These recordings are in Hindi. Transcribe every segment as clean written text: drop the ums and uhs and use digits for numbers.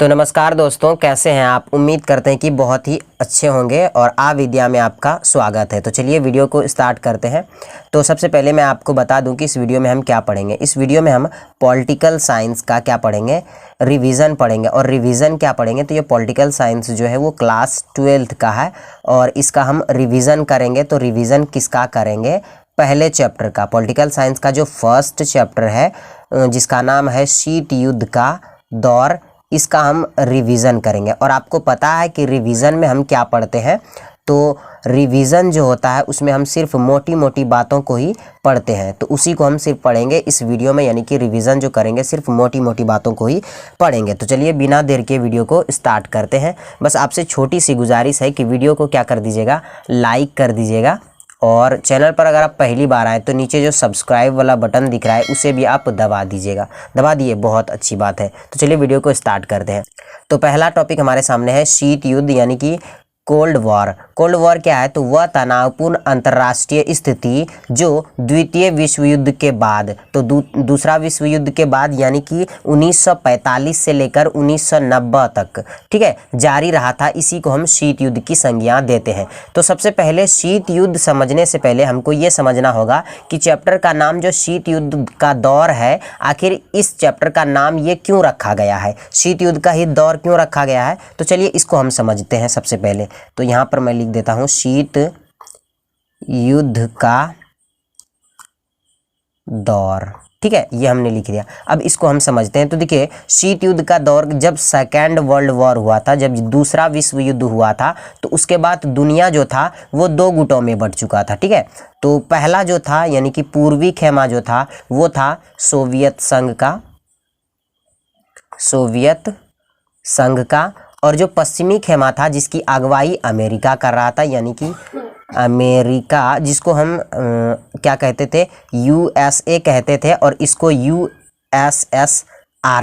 तो नमस्कार दोस्तों, कैसे हैं आप। उम्मीद करते हैं कि बहुत ही अच्छे होंगे और आ विद्या में आपका स्वागत है। तो चलिए वीडियो को स्टार्ट करते हैं। तो सबसे पहले मैं आपको बता दूं कि इस वीडियो में हम क्या पढ़ेंगे। इस वीडियो में हम पॉलिटिकल साइंस का क्या पढ़ेंगे, रिवीजन पढ़ेंगे। और रिवीजन क्या पढ़ेंगे, तो ये पॉलिटिकल साइंस जो है वो क्लास 12th का है और इसका हम रिवीजन करेंगे। तो रिवीजन किसका करेंगे, पहले चैप्टर का, पॉलिटिकल साइंस का जो फर्स्ट चैप्टर है जिसका नाम है शीत युद्ध का दौर, इसका हम रिवीजन करेंगे। और आपको पता है कि रिवीजन में हम क्या पढ़ते हैं, तो रिवीजन जो होता है उसमें हम सिर्फ मोटी मोटी बातों को ही पढ़ते हैं। तो उसी को हम सिर्फ पढ़ेंगे इस वीडियो में, यानी कि रिवीजन जो करेंगे सिर्फ मोटी मोटी बातों को ही पढ़ेंगे। तो चलिए बिना देर के वीडियो को स्टार्ट करते हैं। बस आपसे छोटी सी गुजारिश है कि वीडियो को क्या कर दीजिएगा, लाइक कर दीजिएगा। और चैनल पर अगर आप पहली बार आए तो नीचे जो सब्सक्राइब वाला बटन दिख रहा है उसे भी आप दबा दीजिएगा। दबा दिए, बहुत अच्छी बात है। तो चलिए वीडियो को स्टार्ट करते हैं। तो पहला टॉपिक हमारे सामने है शीत युद्ध, यानी कि कोल्ड वॉर। कोल्ड वॉर क्या है, तो वह तनावपूर्ण अंतर्राष्ट्रीय स्थिति जो द्वितीय विश्व युद्ध के बाद, तो दूसरा विश्व युद्ध के बाद यानी कि 1945 से लेकर 1990 तक, ठीक है, जारी रहा था। इसी को हम शीत युद्ध की संज्ञा देते हैं। तो सबसे पहले शीत युद्ध समझने से पहले हमको ये समझना होगा कि चैप्टर का नाम जो शीत युद्ध का दौर है, आखिर इस चैप्टर का नाम ये क्यों रखा गया है, शीत युद्ध का ही दौर क्यों रखा गया है। तो चलिए इसको हम समझते हैं सबसे पहले। तो यहाँ पर मैं लिख देता हूँ शीत युद्ध का दौर, ठीक है, ये हमने लिख दिया। अब इसको हम समझते हैं। तो देखिए, शीत युद्ध का दौर जब सेकेंड वर्ल्ड वॉर हुआ था, जब दूसरा विश्व युद्ध हुआ था, तो उसके बाद दुनिया जो था वो दो गुटों में बंट चुका था, ठीक है। तो पहला जो था यानी कि पूर्वी खेमा जो था वो था सोवियत संघ का, और जो पश्चिमी खेमा था जिसकी अगुवाई अमेरिका कर रहा था, यानी कि अमेरिका, जिसको हम क्या कहते थे, यूएसए कहते थे, और इसको यूएसएसआर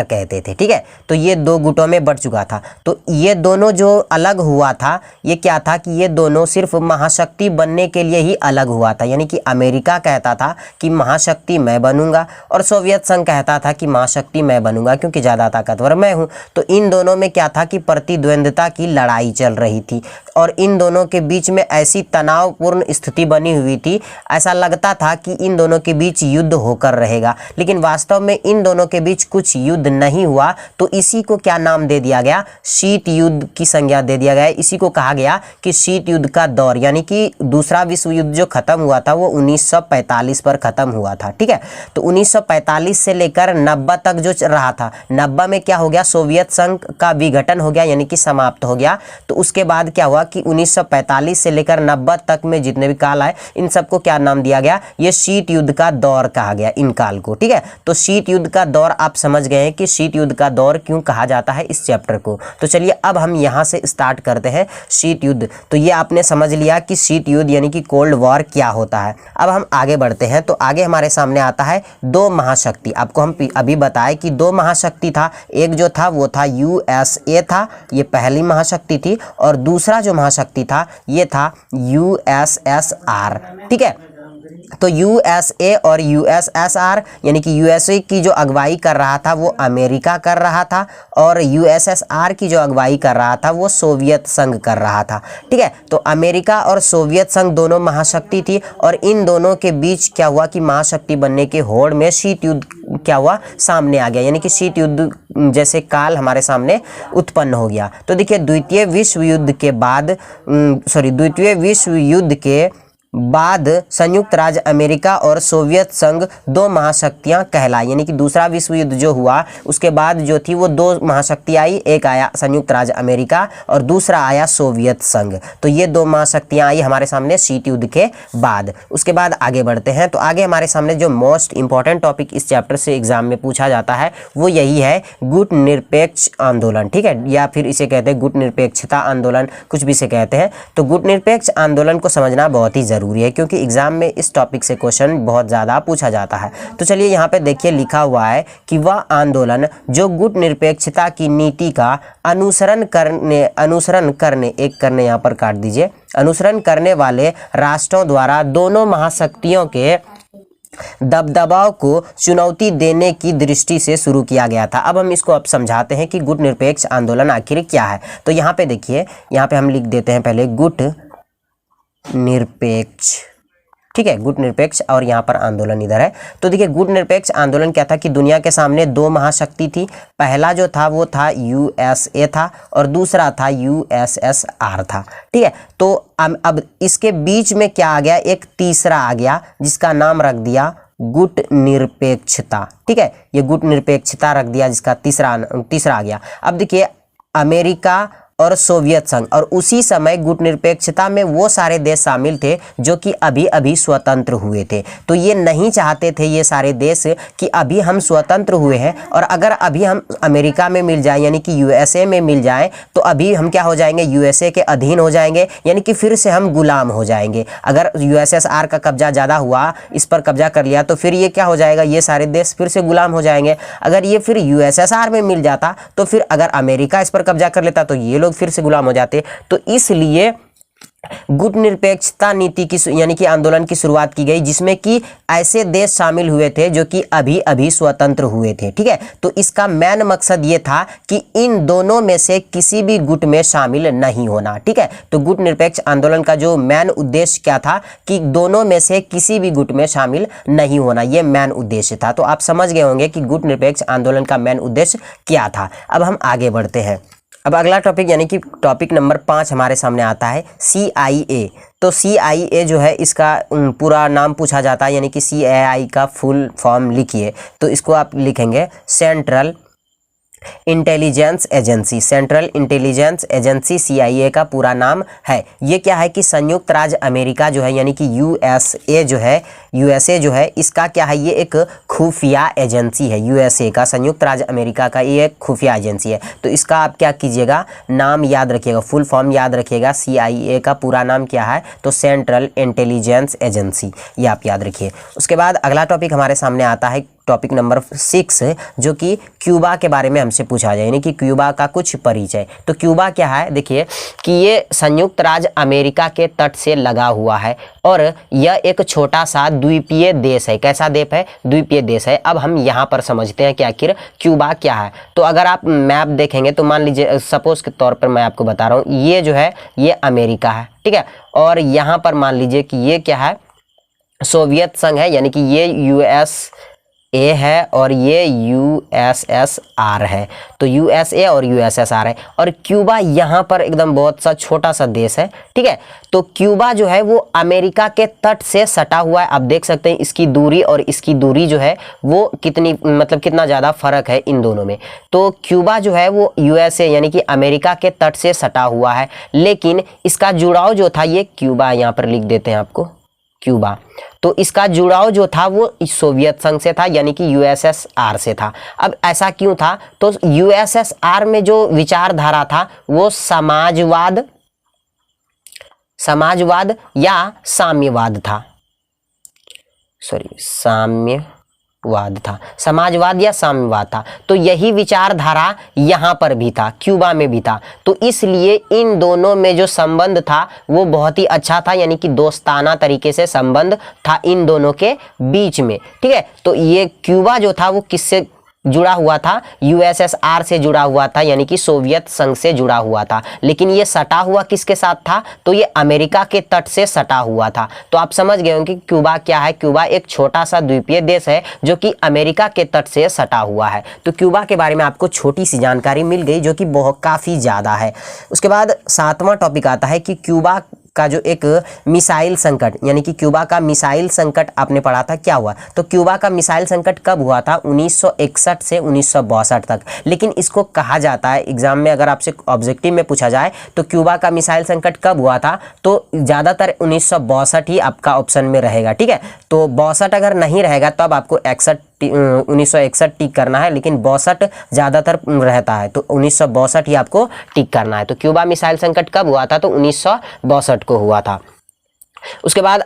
कहते थे, ठीक है। तो ये दो गुटों में बंट चुका था। तो ये दोनों जो अलग हुआ था, ये क्या था कि ये दोनों सिर्फ महाशक्ति बनने के लिए ही अलग हुआ था। यानी कि अमेरिका कहता था कि महाशक्ति मैं बनूंगा, और सोवियत संघ कहता था कि महाशक्ति मैं बनूंगा क्योंकि ज़्यादा ताकतवर मैं हूं। तो इन दोनों में क्या था कि प्रतिद्वंद्विता की लड़ाई चल रही थी, और इन दोनों के बीच में ऐसी तनावपूर्ण स्थिति बनी हुई थी, ऐसा लगता था कि इन दोनों के बीच युद्ध होकर रहेगा। लेकिन वास्तव में इन दोनों के बीच कुछ युद्ध नहीं हुआ। तो इसी को क्या नाम दे दिया गया, शीत युद्ध की संज्ञा दे दिया गया। इसी को कहा गया कि शीत युद्ध का दौर, यानी कि दूसरा विश्व युद्ध जो खत्म हुआ था वो 1945 पर खत्म हुआ था, ठीक है। तो 1945 से लेकर 90 तक जो रहा था, 90 में क्या हो गया, सोवियत संघ का विघटन हो गया, यानी कि समाप्त हो गया। तो उसके बाद क्या हुआ कि 1945 से लेकर 90 तक में जितने भी काल आए, इन सबको क्या नाम दिया गया, ये शीत युद्ध का दौर कहा गया इन काल को, ठीक है। तो शीत युद्ध का दौर आप समझ गए हैं कि शीत युद्ध का दौर क्यों कहा जाता है इस चैप्टर को। तो चलिए अब हम यहाँ से स्टार्ट करते हैं शीत युद्ध। तो ये आपने समझ लिया कि शीत युद्ध यानी कि कोल्ड वॉर क्या होता है। अब हम आगे बढ़ते हैं। तो आगे हमारे सामने आता है दो महाशक्ति। आपको हम अभी बताए कि दो महाशक्ति था, एक जो था वो था यूएसए था, ये पहली महाशक्ति थी, और दूसरा जो महाशक्ति था ये था यूएसएसआर, ठीक है। तो यूएसए और यूएसएसआर यानी कि यूएसए की जो अगुवाई कर रहा था वो अमेरिका कर रहा था, और यूएसएसआर की जो अगुवाई कर रहा था वो सोवियत संघ कर रहा था, ठीक है। तो अमेरिका और सोवियत संघ दोनों महाशक्ति थी, और इन दोनों के बीच क्या हुआ कि महाशक्ति बनने के होड़ में शीत युद्ध क्या हुआ, सामने आ गया, यानी कि शीत युद्ध जैसे काल हमारे सामने उत्पन्न हो गया। तो देखिए, द्वितीय विश्व युद्ध के बाद संयुक्त राज्य अमेरिका और सोवियत संघ दो महाशक्तियां कहलाई, यानी कि दूसरा विश्व युद्ध जो हुआ उसके बाद जो थी वो दो महाशक्ति आई, एक आया संयुक्त राज्य अमेरिका और दूसरा आया सोवियत संघ। तो ये दो महाशक्तियां आई हमारे सामने शीत युद्ध के बाद। उसके बाद आगे बढ़ते हैं। तो आगे हमारे सामने जो मोस्ट इंपॉर्टेंट टॉपिक इस चैप्टर से एग्जाम में पूछा जाता है वो यही है गुट निरपेक्ष आंदोलन, ठीक है, या फिर इसे कहते हैं गुट निरपेक्षता आंदोलन, कुछ भी से कहते हैं। तो गुट निरपेक्ष आंदोलन को समझना बहुत ही जरूरी है क्योंकि एग्जाम में इस टॉपिक से क्वेश्चन बहुत ज़्यादा पूछा जाता है। तो चलिए यहाँ पे देखिए लिखा हुआ है कि वह आंदोलन जो गुट निरपेक्षता की नीति का अनुसरण करने वाले राष्ट्रों द्वारा दोनों महाशक्तियों के दबदबाव को चुनौती देने की दृष्टि से शुरू किया गया था। अब हम इसको अब समझाते हैं कि गुट निरपेक्ष आंदोलन आखिर क्या है। तो यहाँ पे देखिए, यहाँ पे हम लिख देते हैं पहले गुट निरपेक्ष, ठीक है, गुट निरपेक्ष, और यहाँ पर आंदोलन इधर है। तो देखिए गुट निरपेक्ष आंदोलन क्या था कि दुनिया के सामने दो महाशक्ति थी। पहला जो था वो था यूएसए था और दूसरा था यूएसएसआर था, ठीक है। तो अब इसके बीच में क्या आ गया, एक तीसरा आ गया जिसका नाम रख दिया गुट निरपेक्षता, ठीक है। ये गुट निरपेक्षता रख दिया जिसका तीसरा आ गया। अब देखिए अमेरिका और सोवियत संघ, और उसी समय गुट निरपेक्षता में वो सारे देश शामिल थे जो कि अभी अभी स्वतंत्र हुए थे। तो ये नहीं चाहते थे ये सारे देश कि अभी हम स्वतंत्र हुए हैं और अगर अभी हम अमेरिका में मिल जाए यानी कि यूएसए में मिल जाए तो अभी हम क्या हो जाएंगे, यूएसए के अधीन हो जाएंगे, यानी कि फिर से हम गुलाम हो जाएंगे। अगर यूएसएसआर का कब्जा ज़्यादा हुआ, इस पर कब्जा कर लिया, तो फिर ये क्या हो जाएगा, ये सारे देश फिर से गुलाम हो जाएंगे। अगर ये फिर यूएसएसआर में मिल जाता तो फिर अगर अमेरिका इस पर कब्जा कर लेता तो ये फिर से गुलाम हो जाते। तो इसलिए गुट निरपेक्षता नीति की यानी कि आंदोलन की शुरुआत की गई जिसमें कि ऐसे देश शामिल हुए थे जो कि अभी अभी स्वतंत्र हुए थे, ठीक है। तो इसका मेन मकसद ये था कि इन दोनों में से किसी भी गुट में शामिल नहीं होना, ठीक है। तो गुट निरपेक्ष आंदोलन का जो मेन उद्देश्य क्या था कि दोनों में से किसी भी गुट में शामिल नहीं होना, ये मेन उद्देश्य था। तो आप समझ गए होंगे कि गुट निरपेक्ष आंदोलन का मेन उद्देश्य क्या था। अब हम आगे बढ़ते हैं। अब अगला टॉपिक यानी कि टॉपिक नंबर 5 हमारे सामने आता है CIA। तो CIA जो है इसका पूरा नाम पूछा जाता है, यानी कि CAI का फुल फॉर्म लिखिए। तो इसको आप लिखेंगे central intelligence agency. Central intelligence agency CIA का पूरा नाम है। ये क्या है कि संयुक्त राज्य अमेरिका जो है यानी कि USA जो है इसका क्या है, ये एक खुफिया एजेंसी है। USA का, संयुक्त राज्य अमेरिका का ये एक खुफिया एजेंसी है। तो इसका आप क्या कीजिएगा, नाम याद रखिएगा, फुल फॉर्म याद रखिएगा। CIA का पूरा नाम क्या है, तो सेंट्रल इंटेलिजेंस एजेंसी, ये आप याद रखिए। उसके बाद अगला टॉपिक हमारे सामने आता है टॉपिक नंबर 6 जो कि क्यूबा के बारे में हमसे पूछा जाए, यानी कि क्यूबा का कुछ परिचय। तो क्यूबा क्या है, देखिए कि ये संयुक्त राज्य अमेरिका के तट से लगा हुआ है और यह एक छोटा सा द्वीपीय देश है। कैसा द्वीप है, द्वीपीय देश है। अब हम यहाँ पर समझते हैं कि आखिर क्यूबा क्या है। तो अगर आप मैप देखेंगे तो मान लीजिए सपोज के तौर पर मैं आपको बता रहा हूँ, ये जो है ये अमेरिका है, ठीक है। और यहाँ पर मान लीजिए कि ये क्या है, सोवियत संघ है, यानी कि ये USA है और ये USSR है। तो USA और USSR है और क्यूबा यहाँ पर एकदम बहुत सा छोटा सा देश है, ठीक है। तो क्यूबा जो है वो अमेरिका के तट से सटा हुआ है। आप देख सकते हैं इसकी दूरी और इसकी दूरी जो है वो कितनी, मतलब कितना ज़्यादा फर्क है इन दोनों में। तो क्यूबा जो है वो USA यानी कि अमेरिका के तट से सटा हुआ है, लेकिन इसका जुड़ाव जो था, ये क्यूबा यहाँ पर लिख देते हैं आपको, क्यूबा। तो इसका जुड़ाव जो था वो सोवियत संघ से था, यानी कि USSR से था। अब ऐसा क्यों था, तो USSR में जो विचारधारा था वो समाजवाद या साम्यवाद था, समाजवाद या साम्यवाद था। तो यही विचारधारा यहाँ पर भी था, क्यूबा में भी था। तो इसलिए इन दोनों में जो संबंध था वो बहुत ही अच्छा था, यानी कि दोस्ताना तरीके से संबंध था इन दोनों के बीच में, ठीक है। तो ये क्यूबा जो था वो किससे जुड़ा हुआ था, USSR से जुड़ा हुआ था, यानी कि सोवियत संघ से जुड़ा हुआ था। लेकिन ये सटा हुआ किसके साथ था, तो ये अमेरिका के तट से सटा हुआ था। तो आप समझ गए होंगे कि क्यूबा क्या है, क्यूबा एक छोटा सा द्वीपीय देश है जो कि अमेरिका के तट से सटा हुआ है। तो क्यूबा के बारे में आपको छोटी सी जानकारी मिल गई जो कि बहुत काफ़ी ज़्यादा है। उसके बाद 7वां टॉपिक आता है कि क्यूबा का जो एक मिसाइल संकट, यानी कि क्यूबा का मिसाइल संकट आपने पढ़ा था, क्या हुआ। तो क्यूबा का मिसाइल संकट कब हुआ था, 1961 से 1962 तक। लेकिन इसको कहा जाता है, एग्जाम में अगर आपसे ऑब्जेक्टिव में पूछा जाए तो क्यूबा का मिसाइल संकट कब हुआ था, तो ज़्यादातर 1962 ही आपका ऑप्शन में रहेगा, ठीक है। तो 62 अगर नहीं रहेगा तो अब आपको 1961 टिक करना है, लेकिन 62 ज़्यादातर रहता है, तो 1962 ही आपको टिक करना है। तो क्यूबा मिसाइल संकट कब हुआ था, तो 1962 को हुआ था। उसके बाद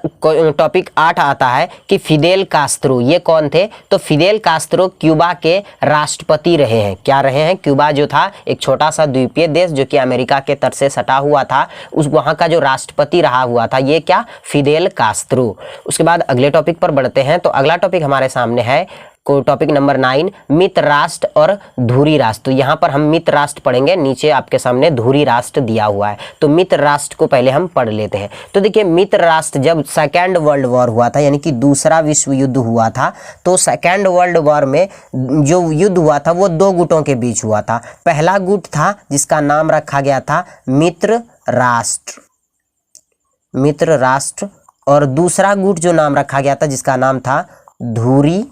टॉपिक 8 आता है कि फिदेल कास्त्रो ये कौन थे। तो फिदेल कास्त्रो क्यूबा के राष्ट्रपति रहे हैं। क्या रहे हैं? क्यूबा जो था एक छोटा सा द्वीपीय देश जो कि अमेरिका के तट से सटा हुआ था, उस वहाँ का जो राष्ट्रपति रहा हुआ था ये क्या? Fidel Castro. उसके बाद अगले टॉपिक पर बढ़ते हैं। तो अगला टॉपिक हमारे सामने है को टॉपिक नंबर 9 मित्र राष्ट्र और धुरी राष्ट्र। तो यहाँ पर हम मित्र राष्ट्र पढ़ेंगे, नीचे आपके सामने धुरी राष्ट्र दिया हुआ है। तो मित्र राष्ट्र को पहले हम पढ़ लेते हैं। तो देखिए मित्र राष्ट्र जब सेकेंड वर्ल्ड वॉर हुआ था यानी कि दूसरा विश्व युद्ध हुआ था, तो सेकेंड वर्ल्ड वॉर में जो युद्ध हुआ था वो दो गुटों के बीच हुआ था। पहला गुट था जिसका नाम रखा गया था मित्र राष्ट्र, मित्र राष्ट्र, और दूसरा गुट जो नाम रखा गया था जिसका नाम था धुरी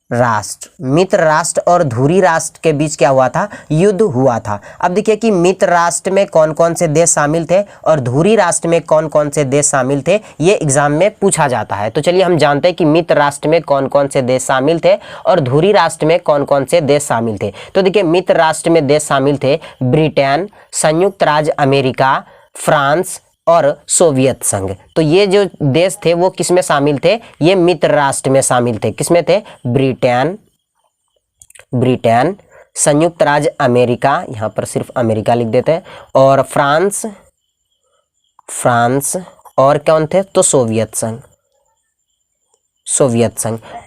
राष्ट्र। मित्र राष्ट्र और धुरी राष्ट्र के बीच क्या हुआ था? युद्ध हुआ था। अब देखिए कि मित्र राष्ट्र में कौन कौन से देश शामिल थे और धुरी राष्ट्र में कौन कौन से देश शामिल थे, ये एग्जाम में पूछा जाता है। तो चलिए हम जानते हैं कि मित्र राष्ट्र में कौन कौन से देश शामिल थे और धुरी राष्ट्र में कौन कौन से देश शामिल थे। तो देखिए मित्र राष्ट्र में देश शामिल थे ब्रिटेन, संयुक्त राज्य अमेरिका, फ्रांस और सोवियत संघ। तो ये जो देश थे वो किस में शामिल थे? ये मित्र राष्ट्र में शामिल थे। किस में थे? ब्रिटेन, संयुक्त राज्य अमेरिका, यहाँ पर सिर्फ अमेरिका लिख देते हैं, और फ्रांस और कौन थे? तो सोवियत संघ।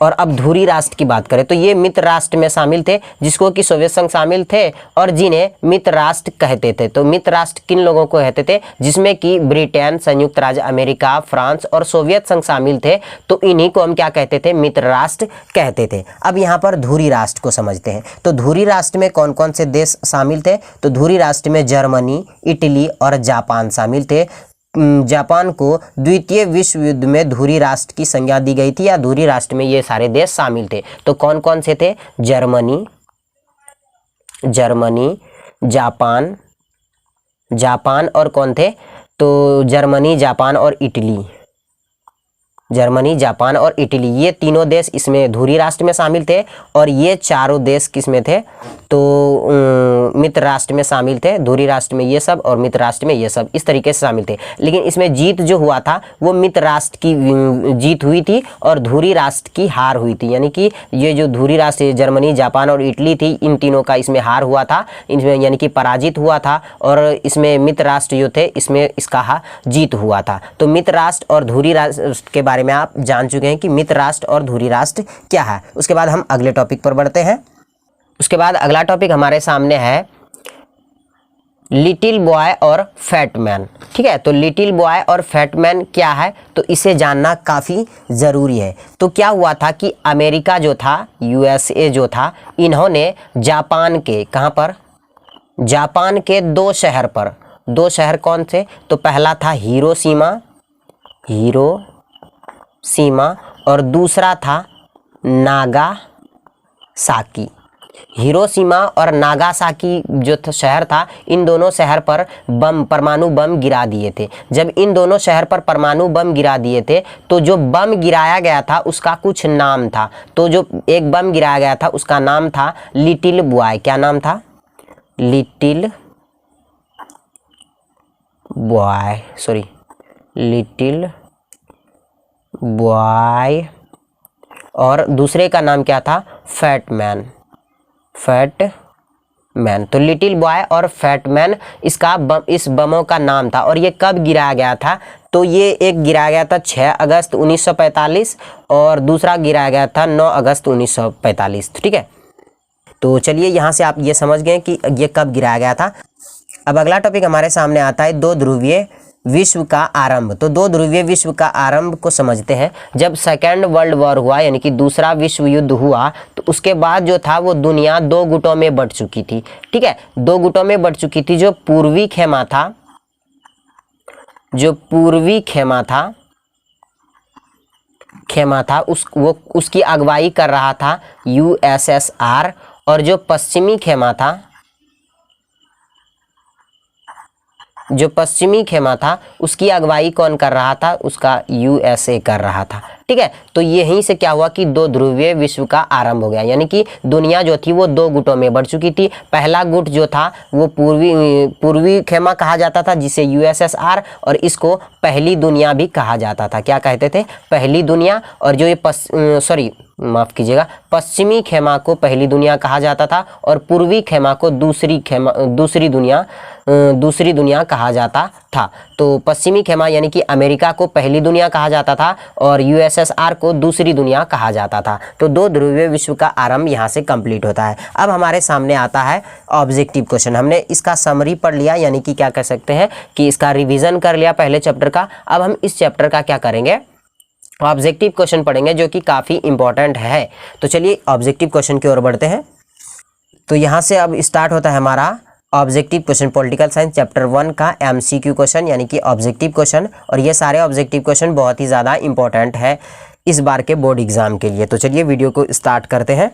और अब धुरी राष्ट्र की बात करें तो ये मित्र राष्ट्र में शामिल थे जिसको कि सोवियत संघ शामिल थे और जिन्हें मित्र राष्ट्र कहते थे। तो मित्र राष्ट्र किन लोगों को कहते थे? जिसमें कि ब्रिटेन, संयुक्त राज्य अमेरिका, फ्रांस और सोवियत संघ शामिल थे। तो इन्हीं को हम क्या कहते थे? मित्र राष्ट्र कहते थे। अब यहाँ पर धुरी राष्ट्र को समझते हैं। तो धुरी राष्ट्र में कौन कौन से देश शामिल थे? तो धुरी राष्ट्र में जर्मनी, इटली और जापान शामिल थे। जापान को द्वितीय विश्व युद्ध में धुरी राष्ट्र की संज्ञा दी गई थी या धुरी राष्ट्र में ये सारे देश शामिल थे। तो कौन कौन से थे? जर्मनी, जापान और कौन थे? तो जर्मनी, जापान और इटली। ये तीनों देश इसमें धुरी राष्ट्र में शामिल थे और ये चारों देश किस में थे? तो मित्र राष्ट्र में शामिल थे। धुरी राष्ट्र में ये सब और मित्र राष्ट्र में ये सब, इस तरीके से शामिल थे। लेकिन इसमें जीत जो हुआ था वो मित्र राष्ट्र की जीत हुई थी और धुरी राष्ट्र की हार हुई थी। यानी कि ये जो धुरी राष्ट्र जर्मनी, जापान और इटली थी, इन तीनों का इसमें हार हुआ था, इनमें यानी कि पराजित हुआ था, और इसमें मित्र राष्ट्र जो थे इसमें इसका जीत हुआ था। तो मित्र राष्ट्र और धुरी राष्ट्र के बारे में आप जान चुके हैं कि मित्र राष्ट्र और धुरी राष्ट्र क्या है। उसके बाद हम अगले टॉपिक पर बढ़ते हैं। उसके बाद अगला टॉपिक हमारे सामने है लिटिल बॉय और फैट मैन। ठीक है, तो लिटिल बॉय और फैट मैन क्या है तो इसे जानना काफ़ी ज़रूरी है। तो क्या हुआ था कि अमेरिका जो था, यूएसए जो था, इन्होंने जापान के कहाँ पर? जापान के दो शहर पर, दो शहर कौन से? तो पहला था हिरोशिमा और दूसरा था नागासाकी। हिरोशिमा और नागासाकी जो शहर था, इन दोनों शहर पर परमाणु बम गिरा दिए थे। जब इन दोनों शहर पर परमाणु बम गिरा दिए थे तो जो बम गिराया गया था उसका कुछ नाम था। तो जो एक बम गिराया गया था उसका नाम था लिटिल बॉय। क्या नाम था? लिटिल बॉय, और दूसरे का नाम क्या था? Fat man. तो लिटिल बॉय और फैट मैन इस बमों का नाम था। और ये कब गिराया गया था? तो ये एक गिराया गया था 6 अगस्त 1945 और दूसरा गिराया गया था 9 अगस्त 1945। ठीक है, तो चलिए यहाँ से आप ये समझ गए कि ये कब गिराया गया था। अब अगला टॉपिक हमारे सामने आता है दो ध्रुवीय विश्व का आरंभ। तो दो ध्रुवीय विश्व का आरंभ को समझते हैं। जब सेकेंड वर्ल्ड वॉर हुआ यानी कि दूसरा विश्व युद्ध हुआ तो उसके बाद जो था वो दुनिया दो गुटों में बंट चुकी थी। ठीक है, दो गुटों में बंट चुकी थी। जो पूर्वी खेमा था उसकी अगुवाई कर रहा था यूएसएसआर, और जो पश्चिमी खेमा था उसकी अगुवाई कौन कर रहा था? उसका यूएसए कर रहा था। ठीक है। तो यहीं से क्या हुआ कि दो ध्रुवीय विश्व का आरंभ हो गया, यानी कि दुनिया जो थी वो दो गुटों में बढ़ चुकी थी। पहला गुट जो था वो पूर्वी खेमा कहा जाता था, जिसे यूएसएसआर, और इसको पहली दुनिया भी कहा जाता था। क्या कहते थे? पहली दुनिया। और जो ये माफ कीजिएगा, पश्चिमी खेमा को पहली दुनिया कहा जाता था और पूर्वी खेमा को दूसरी दुनिया कहा जाता था। तो पश्चिमी खेमा यानी कि अमेरिका को पहली दुनिया कहा जाता था और यूएसएसआर को दूसरी दुनिया कहा जाता था। तो दो ध्रुवीय विश्व का आरंभ यहाँ से कंप्लीट होता है। अब हमारे सामने आता है ऑब्जेक्टिव क्वेश्चन। हमने इसका समरी पढ़ लिया, यानी कि क्या कह सकते हैं कि इसका रिवीजन कर लिया पहले चैप्टर का। अब हम इस चैप्टर का क्या करेंगे, ऑब्जेक्टिव क्वेश्चन पढ़ेंगे, जो कि काफ़ी इंपॉर्टेंट है। तो चलिए ऑब्जेक्टिव क्वेश्चन की ओर बढ़ते हैं। तो यहाँ से अब स्टार्ट होता है हमारा objective question, political science chapter 1 का एमसीक्यू क्वेश्चन, यानी कि ऑब्जेक्टिव क्वेश्चन। और ये सारे ऑब्जेक्टिव क्वेश्चन बहुत ही ज़्यादा इंपॉर्टेंट है इस बार के बोर्ड एग्जाम के लिए। तो चलिए वीडियो को स्टार्ट करते हैं।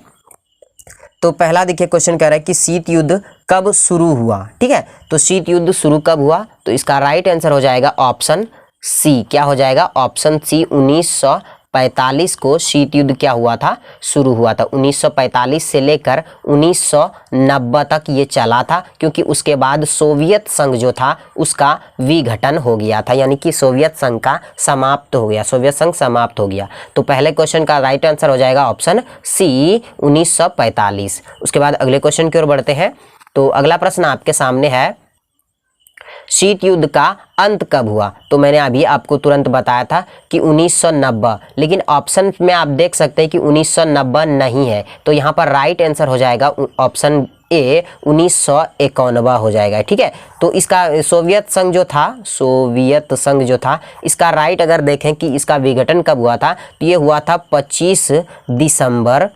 तो पहला देखिए क्वेश्चन कह रहा है कि शीत युद्ध कब शुरू हुआ। ठीक है, तो शीत युद्ध शुरू कब हुआ? तो इसका राइट आंसर हो जाएगा ऑप्शन सी। क्या हो जाएगा? Option C. 1945 को शीत युद्ध क्या हुआ था? शुरू हुआ था। 1945 से लेकर 1990 तक ये चला था, क्योंकि उसके बाद सोवियत संघ जो था उसका विघटन हो गया था, यानी कि सोवियत संघ का समाप्त हो गया, सोवियत संघ समाप्त हो गया। तो पहले क्वेश्चन का राइट आंसर हो जाएगा ऑप्शन सी 1945। उसके बाद अगले क्वेश्चन की ओर बढ़ते हैं। तो अगला प्रश्न आपके सामने है, शीत युद्ध का अंत कब हुआ? तो मैंने अभी आपको तुरंत बताया था कि 1990, लेकिन ऑप्शन में आप देख सकते हैं कि 1990 नहीं है। तो यहाँ पर राइट आंसर हो जाएगा ऑप्शन ए 1991 हो जाएगा। ठीक है, तो इसका सोवियत संघ जो था इसका राइट अगर देखें कि इसका विघटन कब हुआ था, तो ये हुआ था 25 दिसंबर।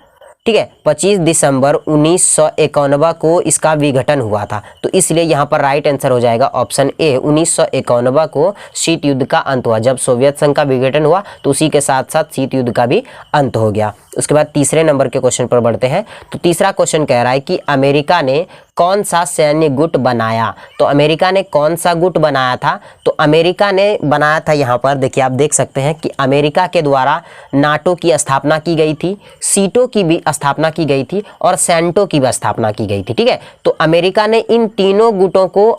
ठीक है, 25 दिसंबर 1991 को इसका विघटन हुआ था। तो इसलिए यहाँ पर राइट आंसर हो जाएगा ऑप्शन ए 1991 को शीत युद्ध का अंत हुआ। जब सोवियत संघ का विघटन हुआ तो उसी के साथ साथ शीत युद्ध का भी अंत हो गया। उसके बाद तीसरे नंबर के क्वेश्चन पर बढ़ते हैं। तो तीसरा क्वेश्चन कह रहा है कि अमेरिका ने कौन सा सैन्य गुट बनाया? तो अमेरिका ने कौन सा गुट बनाया था? तो अमेरिका ने बनाया था, यहाँ पर देखिए आप देख सकते हैं कि अमेरिका के द्वारा नाटो की स्थापना की गई थी, सीटो की भी स्थापना की गई थी और सेंटो की भी स्थापना की गई थी। ठीक है, तो अमेरिका ने इन तीनों गुटों को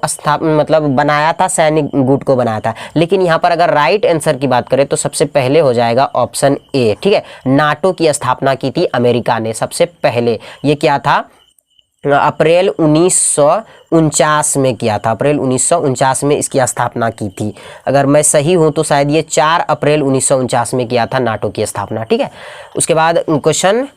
बनाया था, सैन्य गुट को बनाया था। लेकिन यहाँ पर अगर राइट आंसर की बात करें तो सबसे पहले हो जाएगा ऑप्शन ए। ठीक है, नाटो की स्थापना की थी अमेरिका ने सबसे पहले। ये क्या था? अप्रैल 1949 में किया था। अप्रैल 1949 में इसकी स्थापना की थी। अगर मैं सही हूं तो शायद ये 4 अप्रैल 1949 में किया था नाटो की स्थापना। ठीक है, उसके बाद क्वेश्चन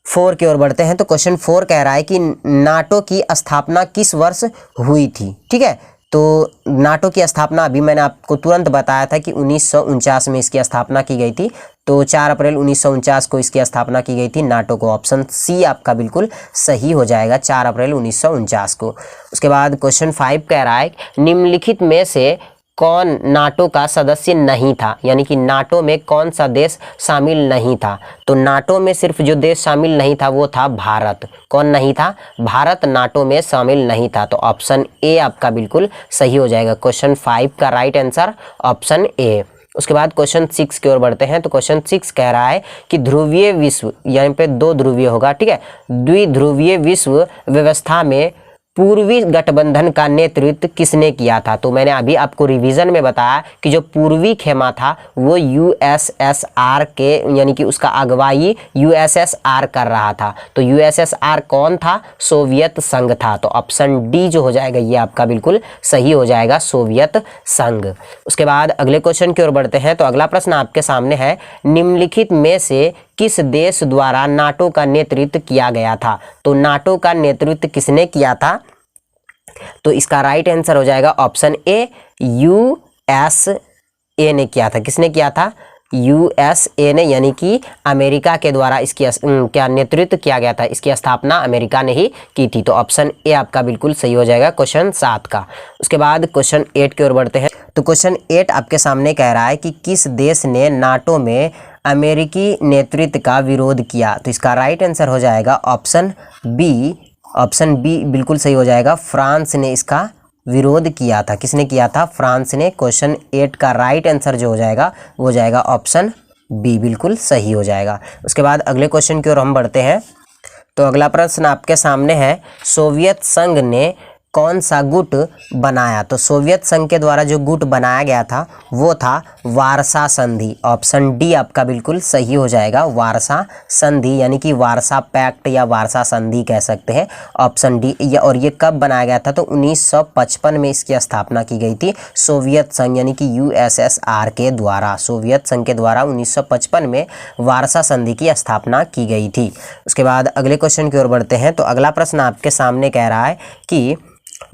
4 की ओर बढ़ते हैं। तो क्वेश्चन 4 कह रहा है कि नाटो की स्थापना किस वर्ष हुई थी? ठीक है, तो नाटो की स्थापना अभी मैंने आपको तुरंत बताया था कि 1949 में इसकी स्थापना की गई थी। तो 4 अप्रैल 1949 को इसकी स्थापना की गई थी नाटो को। ऑप्शन सी आपका बिल्कुल सही हो जाएगा, 4 अप्रैल 1949 को। उसके बाद क्वेश्चन 5 कह रहा है निम्नलिखित में से कौन नाटो का सदस्य नहीं था? यानी कि नाटो में कौन सा देश शामिल नहीं था? तो नाटो में सिर्फ जो देश शामिल नहीं था वो था भारत। कौन नहीं था? भारत नाटो में शामिल नहीं था। तो ऑप्शन ए आपका बिल्कुल सही हो जाएगा। क्वेश्चन 5 का राइट आंसर ऑप्शन ए। उसके बाद क्वेश्चन 6 की ओर बढ़ते हैं। तो क्वेश्चन 6 कह रहा है कि ध्रुवीय विश्व, यहाँ पे 2 ध्रुवीय होगा। ठीक है, द्विध्रुवीय विश्व व्यवस्था में पूर्वी गठबंधन का नेतृत्व किसने किया था? तो मैंने अभी आपको रिवीजन में बताया कि जो पूर्वी खेमा था वो यूएसएसआर के, यानी कि उसका अगुवाई यूएसएसआर कर रहा था। तो यूएसएसआर कौन था? सोवियत संघ था। तो ऑप्शन डी जो हो जाएगा ये आपका बिल्कुल सही हो जाएगा, सोवियत संघ। उसके बाद अगले क्वेश्चन की ओर बढ़ते हैं। तो अगला प्रश्न आपके सामने है, निम्नलिखित में से किस देश द्वारा नाटो का नेतृत्व किया गया था? तो नाटो का नेतृत्व किसने किया था? तो इसका राइट आंसर हो जाएगा ऑप्शन ए यूएसए ने किया था। किसने किया था? यूएसए ने, यानी कि अमेरिका के द्वारा इसकी क्या नेतृत्व किया गया था? इसकी स्थापना अमेरिका ने ही की थी। तो ऑप्शन ए आपका बिल्कुल सही हो जाएगा क्वेश्चन 7 का। उसके बाद क्वेश्चन 8 की ओर बढ़ते हैं। तो क्वेश्चन 8 आपके सामने कह रहा है कि किस देश ने नाटो में अमेरिकी नेतृत्व का विरोध किया? तो इसका राइट आंसर हो जाएगा ऑप्शन बी। ऑप्शन बी बिल्कुल सही हो जाएगा, फ्रांस ने इसका विरोध किया था। किसने किया था? फ्रांस ने। क्वेश्चन 8 का राइट आंसर जो हो जाएगा वो हो जाएगा ऑप्शन बी बिल्कुल सही हो जाएगा। उसके बाद अगले क्वेश्चन की ओर हम बढ़ते हैं। तो अगला प्रश्न आपके सामने है, सोवियत संघ ने कौन सा गुट बनाया? तो सोवियत संघ के द्वारा जो गुट बनाया गया था वो था वारसा संधि। ऑप्शन डी आपका बिल्कुल सही हो जाएगा, वारसा संधि, यानी कि वारसा पैक्ट या वारसा संधि कह सकते हैं, ऑप्शन डी। और ये कब बनाया गया था? तो 1955 में इसकी स्थापना की गई थी सोवियत संघ यानी कि यूएसएसआर के द्वारा। सोवियत संघ के द्वारा 1955 में वारसा संधि की स्थापना की गई थी। उसके बाद अगले क्वेश्चन की ओर बढ़ते हैं। तो अगला प्रश्न आपके सामने कह रहा है कि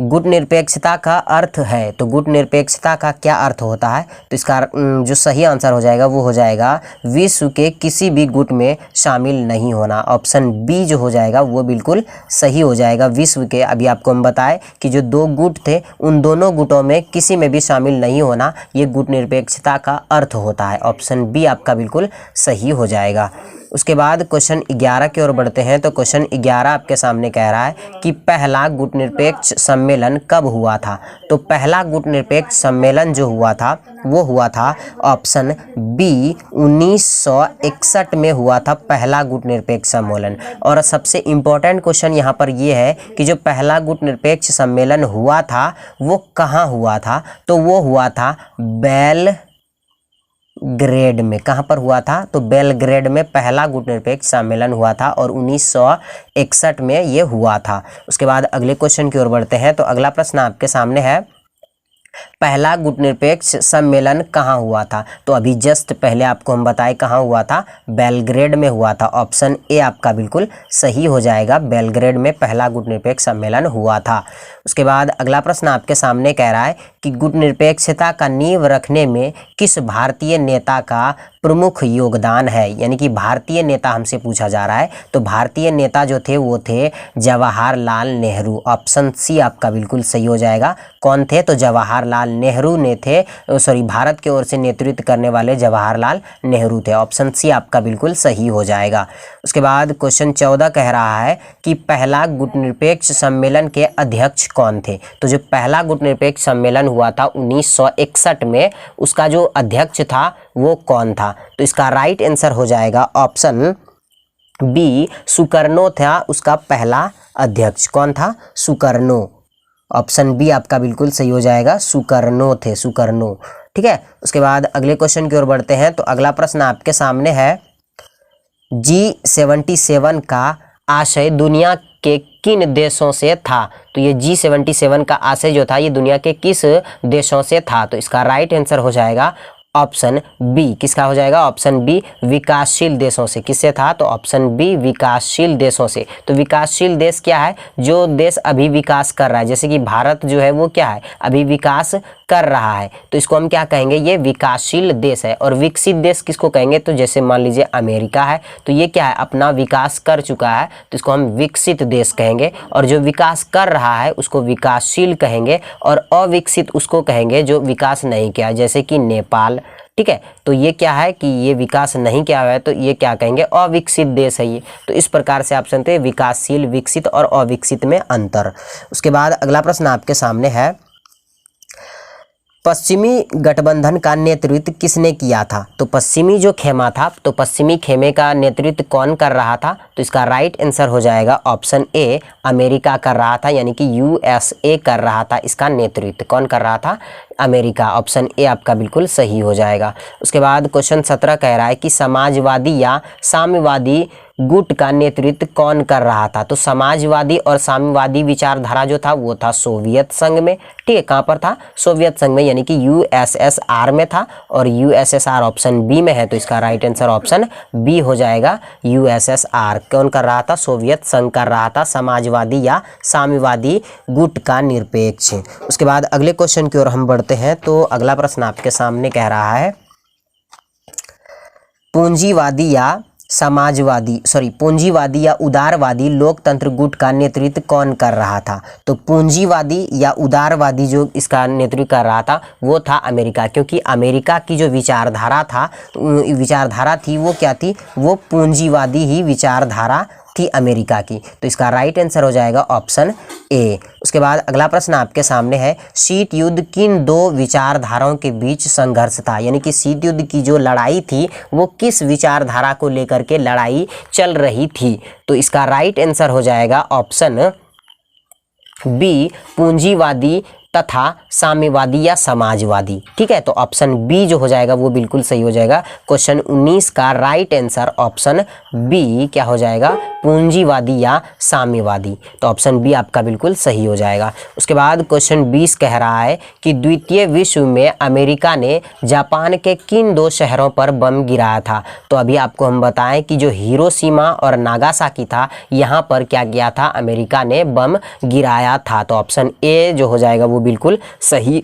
गुट निरपेक्षता का अर्थ है। तो गुट निरपेक्षता का क्या अर्थ होता है? तो इसका जो सही आंसर हो जाएगा वो हो जाएगा विश्व के किसी भी गुट में शामिल नहीं होना। ऑप्शन बी जो हो जाएगा वो बिल्कुल सही हो जाएगा, विश्व के। अभी आपको हम बताएं कि जो दो गुट थे उन दोनों गुटों में किसी में भी शामिल नहीं होना, ये गुट निरपेक्षता का अर्थ होता है। ऑप्शन बी आपका बिल्कुल सही हो जाएगा। उसके बाद क्वेश्चन 11 की ओर बढ़ते हैं। तो क्वेश्चन 11 आपके सामने कह रहा है कि पहला गुट निरपेक्ष सम्मेलन कब हुआ था? तो पहला गुट निरपेक्ष सम्मेलन जो हुआ था वो हुआ था ऑप्शन बी 1961 में हुआ था पहला गुट निरपेक्ष सम्मेलन। और सबसे इम्पोर्टेंट क्वेश्चन यहाँ पर ये है कि जो पहला गुट निरपेक्ष सम्मेलन हुआ था वो कहाँ हुआ था? तो वो हुआ था बेलग्रेड में। कहाँ पर हुआ था? तो बेलग्रेड में पहला गुट निरपेक्ष सम्मेलन हुआ था और 1961 में ये हुआ था। उसके बाद अगले क्वेश्चन की ओर बढ़ते हैं। तो अगला प्रश्न आपके सामने है, पहला गुट निरपेक्ष सम्मेलन कहाँ हुआ था? तो अभी जस्ट पहले आपको हम बताएं कहाँ हुआ था, बेलग्रेड में हुआ था। ऑप्शन ए आपका बिल्कुल सही हो जाएगा, बेलग्रेड में पहला गुट निरपेक्ष सम्मेलन हुआ था। उसके बाद अगला प्रश्न आपके सामने कह रहा है कि गुट निरपेक्षता का नींव रखने में किस भारतीय नेता का प्रमुख योगदान है? यानी कि भारतीय नेता हमसे पूछा जा रहा है। तो भारतीय नेता जो थे वो थे जवाहरलाल नेहरू। ऑप्शन सी आपका बिल्कुल सही हो जाएगा। कौन थे? तो जवाहरलाल नेहरू ने थे, भारत की ओर से नेतृत्व करने वाले जवाहरलाल नेहरू थे। ऑप्शन सी आपका बिल्कुल सही हो जाएगा। उसके बाद क्वेश्चन 14 कह रहा है कि पहला गुट निरपेक्ष सम्मेलन के अध्यक्ष कौन थे? तो जो पहला गुट निरपेक्ष सम्मेलन हुआ था 1961 में, उसका जो अध्यक्ष था वो कौन था? तो इसका राइट आंसर हो जाएगा ऑप्शन बी, सुकर्णो था उसका पहला अध्यक्ष। कौन था? सुकर्णो। ऑप्शन बी आपका बिल्कुल सही हो जाएगा, सुकर्णो थे, सुकर्णो। ठीक है। उसके बाद अगले क्वेश्चन की ओर बढ़ते हैं। तो अगला प्रश्न आपके सामने है, G77 का आशय दुनिया के किन देशों से था? तो ये G77 का आशय जो था ये दुनिया के किस देशों से था? तो इसका राइट आंसर हो जाएगा ऑप्शन बी। किसका हो जाएगा? ऑप्शन बी, विकासशील देशों से। किससे था? तो ऑप्शन बी, विकासशील देशों से। तो विकासशील देश क्या है? जो देश अभी विकास कर रहा है, जैसे कि भारत जो है वो क्या है? अभी विकास कर रहा है, तो इसको हम क्या कहेंगे? ये विकासशील देश है। और विकसित देश किसको कहेंगे? तो जैसे मान लीजिए अमेरिका है, तो ये क्या है? अपना विकास कर चुका है, तो इसको हम विकसित देश कहेंगे। और जो विकास कर रहा है उसको विकासशील कहेंगे, और अविकसित उसको कहेंगे जो विकास नहीं किया, जैसे कि नेपाल। ठीक है। तो ये क्या है कि ये विकास नहीं किया हुआ है, तो ये क्या कहेंगे? अविकसित देश है ये। तो इस प्रकार से आप समझते हैं विकासशील, विकसित और अविकसित में अंतर। उसके बाद अगला प्रश्न आपके सामने है, पश्चिमी गठबंधन का नेतृत्व किसने किया था? तो पश्चिमी जो खेमा था, तो पश्चिमी खेमे का नेतृत्व कौन कर रहा था? तो इसका राइट आंसर हो जाएगा ऑप्शन ए, अमेरिका कर रहा था, यानी कि यूएसए कर रहा था। इसका नेतृत्व कौन कर रहा था? अमेरिका। ऑप्शन ए आपका बिल्कुल सही हो जाएगा। उसके बाद क्वेश्चन 17 कह रहा है कि समाजवादी या साम्यवादी गुट का नेतृत्व कौन कर रहा था? तो समाजवादी और साम्यवादी विचारधारा जो था वो था सोवियत संघ में। ठीक है। कहाँ पर था? सोवियत संघ में, यानी कि यूएसएसआर में था। और यूएसएसआर ऑप्शन बी में है, तो इसका राइट आंसर ऑप्शन बी हो जाएगा, यूएसएसआर। कौन कर रहा था? सोवियत संघ कर रहा था समाजवादी या साम्यवादी गुट का निरपेक्ष। उसके बाद अगले क्वेश्चन की ओर हम बढ़ते हैं। तो अगला प्रश्न आपके सामने कह रहा है, पूंजीवादी या उदारवादी लोकतंत्र गुट का नेतृत्व कौन कर रहा था? तो पूंजीवादी या उदारवादी जो इसका नेतृत्व कर रहा था वो था अमेरिका, क्योंकि अमेरिका की जो विचारधारा थी वो क्या थी? वो पूंजीवादी ही विचारधारा थी अमेरिका की। तो इसका राइट आंसर हो जाएगा ऑप्शन ए। उसके बाद अगला प्रश्न आपके सामने है, शीत युद्ध किन दो विचारधाराओं के बीच संघर्ष था? यानी कि शीत युद्ध की जो लड़ाई थी वो किस विचारधारा को लेकर के लड़ाई चल रही थी? तो इसका राइट आंसर हो जाएगा ऑप्शन बी, पूंजीवादी तथा साम्यवादी या समाजवादी। ठीक है, तो ऑप्शन बी जो हो जाएगा वो बिल्कुल सही हो जाएगा। क्वेश्चन 19 का राइट आंसर ऑप्शन बी क्या हो जाएगा? पूंजीवादी या साम्यवादी। तो ऑप्शन बी आपका बिल्कुल सही हो जाएगा। उसके बाद क्वेश्चन 20 कह रहा है कि द्वितीय विश्व में अमेरिका ने जापान के किन दो शहरों पर बम गिराया था? तो अभी आपको हम बताएं कि जो हिरोशिमा और नागासाकी था, यहाँ पर क्या किया था? अमेरिका ने बम गिराया था। तो ऑप्शन ए जो हो जाएगा वो बिल्कुल सही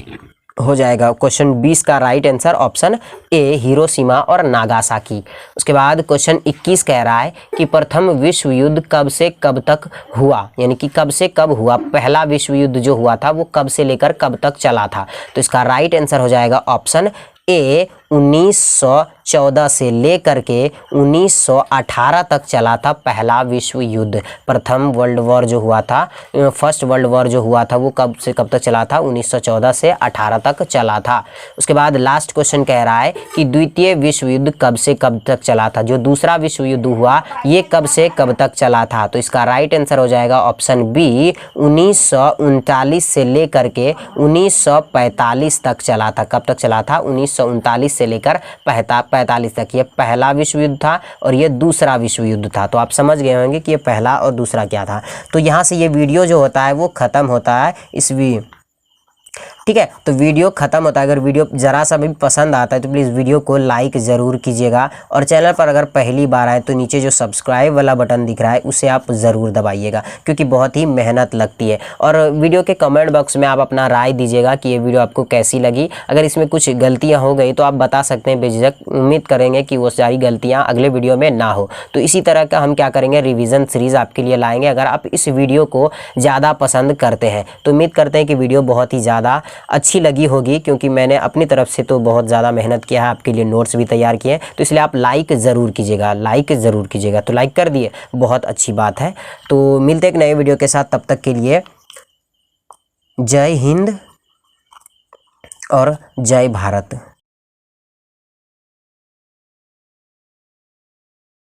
हो जाएगा। क्वेश्चन 20 का right answer option A, Hiroshima और नागासाकी। उसके बाद क्वेश्चन 21 कह रहा है कि प्रथम विश्व युद्ध कब से कब तक हुआ? यानी कि कब से कब हुआ? पहला विश्व युद्ध जो हुआ था वो कब से लेकर कब तक चला था? तो इसका राइट आंसर हो जाएगा ऑप्शन ए, 1914 से लेकर के 1918 तक चला था पहला विश्व युद्ध। प्रथम वर्ल्ड वॉर जो हुआ था, फर्स्ट वर्ल्ड वॉर जो हुआ था वो कब से कब तक चला था? 1914 से 18 तक चला था। उसके बाद लास्ट क्वेश्चन कह रहा है कि द्वितीय विश्व युद्ध कब से कब तक चला था? जो दूसरा विश्व युद्ध हुआ ये कब से कब तक चला था? तो इसका राइट आंसर हो जाएगा ऑप्शन बी, 1939 से लेकर के 1945 तक चला था। कब तक चला था? 1939 से लेकर 45 तक। ये पहला विश्व युद्ध था और ये दूसरा विश्व युद्ध था। तो आप समझ गए होंगे कि ये पहला और दूसरा क्या था। तो यहाँ से ये वीडियो जो होता है वो ख़त्म होता है ठीक है, तो वीडियो ख़त्म होता है। अगर वीडियो ज़रा सा भी पसंद आता है तो प्लीज़ वीडियो को लाइक ज़रूर कीजिएगा, और चैनल पर अगर पहली बार आए तो नीचे जो सब्सक्राइब वाला बटन दिख रहा है उसे आप ज़रूर दबाइएगा, क्योंकि बहुत ही मेहनत लगती है। और वीडियो के कमेंट बॉक्स में आप अपना राय दीजिएगा कि ये वीडियो आपको कैसी लगी। अगर इसमें कुछ गलतियाँ हो गई तो आप बता सकते हैं बेझिझक। उम्मीद करेंगे कि वो सारी गलतियाँ अगले वीडियो में ना हो। तो इसी तरह का हम क्या करेंगे, रिविज़न सीरीज़ आपके लिए लाएँगे। अगर आप इस वीडियो को ज़्यादा पसंद करते हैं तो उम्मीद करते हैं कि वीडियो बहुत ही ज़्यादा अच्छी लगी होगी, क्योंकि मैंने अपनी तरफ से तो बहुत ज़्यादा मेहनत किया है, आपके लिए नोट्स भी तैयार किए हैं। तो इसलिए आप लाइक ज़रूर कीजिएगा, लाइक ज़रूर कीजिएगा। तो लाइक कर दिए, बहुत अच्छी बात है। तो मिलते हैं एक नए वीडियो के साथ, तब तक के लिए जय हिंद और जय भारत।